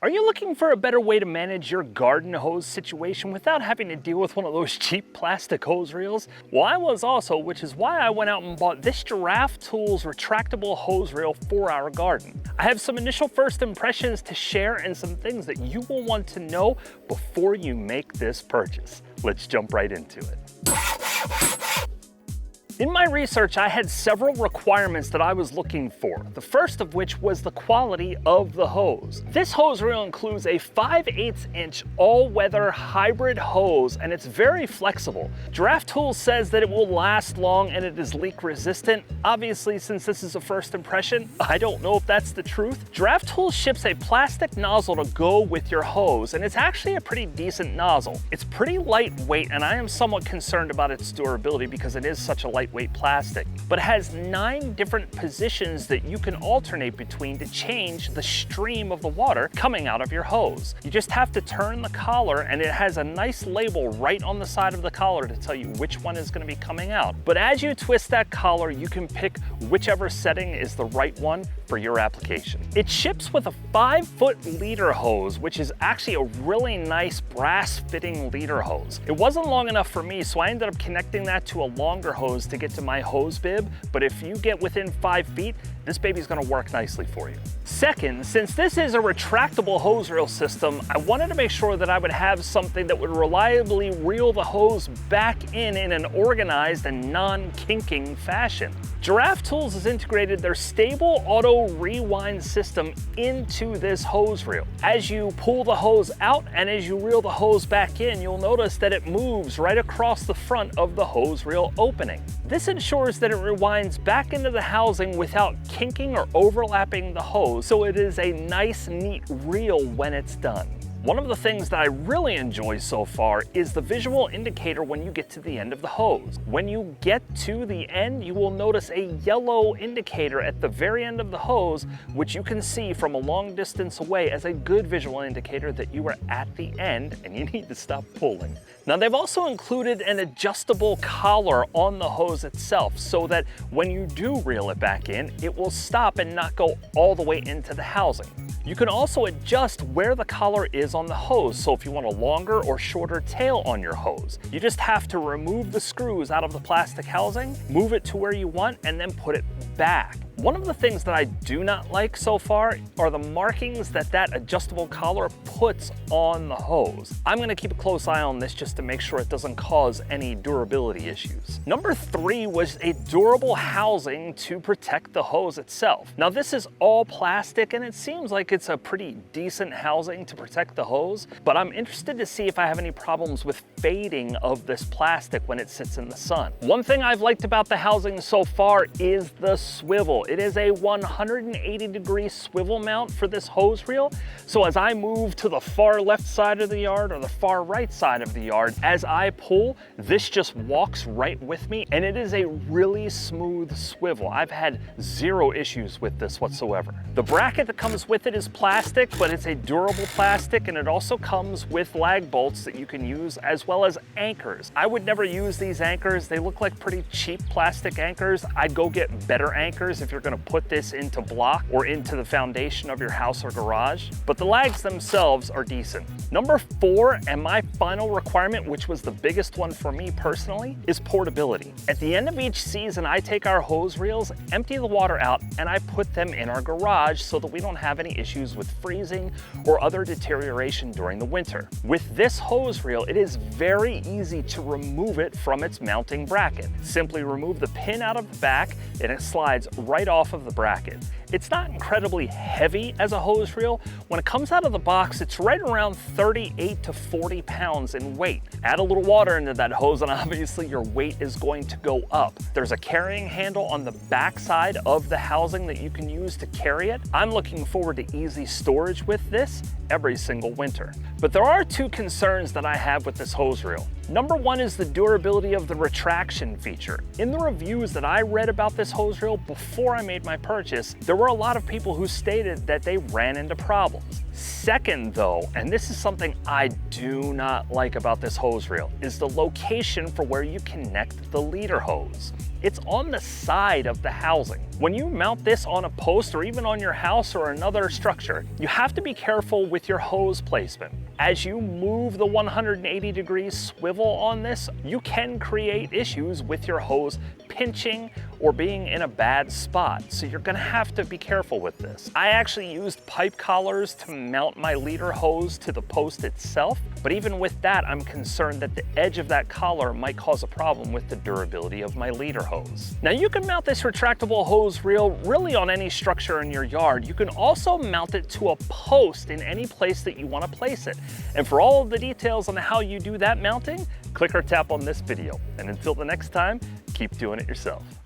Are you looking for a better way to manage your garden hose situation without having to deal with one of those cheap plastic hose reels? Well, I was also, which is why I went out and bought this Giraffe Tools retractable hose reel for our garden. I have some initial first impressions to share and some things that you will want to know before you make this purchase. Let's jump right into it. In my research, I had several requirements that I was looking for, the first of which was the quality of the hose. This hose reel includes a 5/8 inch all-weather hybrid hose, and it's very flexible. Giraffe Tools says that it will last long and it is leak resistant. Obviously, since this is a first impression, I don't know if that's the truth. Giraffe Tools ships a plastic nozzle to go with your hose, and it's actually a pretty decent nozzle. It's pretty lightweight, and I am somewhat concerned about its durability because it is such a lightweight plastic, but it has 9 different positions that you can alternate between to change the stream of the water coming out of your hose. You just have to turn the collar, and it has a nice label right on the side of the collar to tell you which one is going to be coming out. But as you twist that collar, you can pick whichever setting is the right one for your application. It ships with a 5-foot leader hose, which is actually a really nice brass fitting leader hose. It wasn't long enough for me, so I ended up connecting that to a longer hose to get to my hose bib, but if you get within 5 feet, this baby's gonna work nicely for you. Second, since this is a retractable hose reel system, I wanted to make sure that I would have something that would reliably reel the hose back in an organized and non-kinking fashion. Giraffe Tools has integrated their stable auto rewind system into this hose reel. As you pull the hose out and as you reel the hose back in, you'll notice that it moves right across the front of the hose reel opening. This ensures that it rewinds back into the housing without kinking or overlapping the hose, so it is a nice, neat reel when it's done. One of the things that I really enjoy so far is the visual indicator when you get to the end of the hose. When you get to the end, you will notice a yellow indicator at the very end of the hose, which you can see from a long distance away as a good visual indicator that you are at the end and you need to stop pulling. Now, they've also included an adjustable collar on the hose itself so that when you do reel it back in, it will stop and not go all the way into the housing. You can also adjust where the collar is on the hose, so if you want a longer or shorter tail on your hose, you just have to remove the screws out of the plastic housing, move it to where you want, and then put it back. One of the things that I do not like so far are the markings that that adjustable collar puts on the hose. I'm gonna keep a close eye on this just to make sure it doesn't cause any durability issues. Number 3 was a durable housing to protect the hose itself. Now, this is all plastic and it seems like it's a pretty decent housing to protect the hose, but I'm interested to see if I have any problems with fading of this plastic when it sits in the sun. One thing I've liked about the housing so far is the swivel. It is a 180-degree swivel mount for this hose reel. So as I move to the far left side of the yard or the far right side of the yard, as I pull, this just walks right with me, and it is a really smooth swivel. I've had 0 issues with this whatsoever. The bracket that comes with it is plastic, but it's a durable plastic, and it also comes with lag bolts that you can use as well as anchors. I would never use these anchors. They look like pretty cheap plastic anchors. I'd go get better anchors if you're going to put this into block or into the foundation of your house or garage, but the lags themselves are decent. Number 4, and my final requirement, which was the biggest one for me personally, is portability. At the end of each season, I take our hose reels, empty the water out, and I put them in our garage so that we don't have any issues with freezing or other deterioration during the winter. With this hose reel, it is very easy to remove it from its mounting bracket. Simply remove the pin out of the back and it slides right off of the bracket. It's not incredibly heavy as a hose reel. When it comes out of the box, it's right around 38 to 40 pounds in weight. Add a little water into that hose and obviously your weight is going to go up. There's a carrying handle on the back side of the housing that you can use to carry it. I'm looking forward to easy storage with this every single winter. But there are 2 concerns that I have with this hose reel. Number one is the durability of the retraction feature. In the reviews that I read about this hose reel before I made my purchase, there were a lot of people who stated that they ran into problems. Second though, and this is something I do not like about this hose reel, is the location for where you connect the leader hose. It's on the side of the housing. When you mount this on a post or even on your house or another structure, you have to be careful with your hose placement. As you move the 180 degrees swivel on this, you can create issues with your hose pinching or being in a bad spot. So you're gonna have to be careful with this. I actually used pipe collars to mount my leader hose to the post itself, but even with that, I'm concerned that the edge of that collar might cause a problem with the durability of my leader hose. Now you can mount this retractable hose reel really on any structure in your yard. You can also mount it to a post in any place that you want to place it. And for all of the details on how you do that mounting, click or tap on this video. And until the next time, keep doing it yourself.